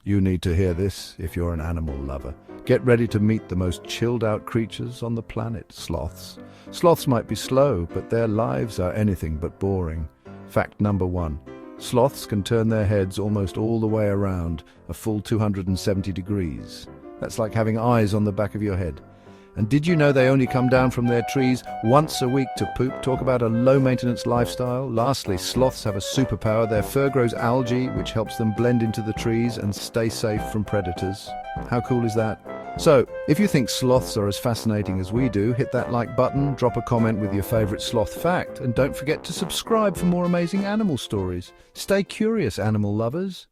You need to hear this if you're an animal lover. Get ready to meet the most chilled-out creatures on the planet, sloths. Sloths might be slow, but their lives are anything but boring. Fact number 1. Sloths can turn their heads almost all the way around, a full 270 degrees. That's like having eyes on the back of your head. And did you know they only come down from their trees once a week to poop? Talk about a low-maintenance lifestyle. Lastly, sloths have a superpower. Their fur grows algae, which helps them blend into the trees and stay safe from predators. How cool is that? So, if you think sloths are as fascinating as we do, hit that like button, drop a comment with your favorite sloth fact, and don't forget to subscribe for more amazing animal stories. Stay curious, animal lovers.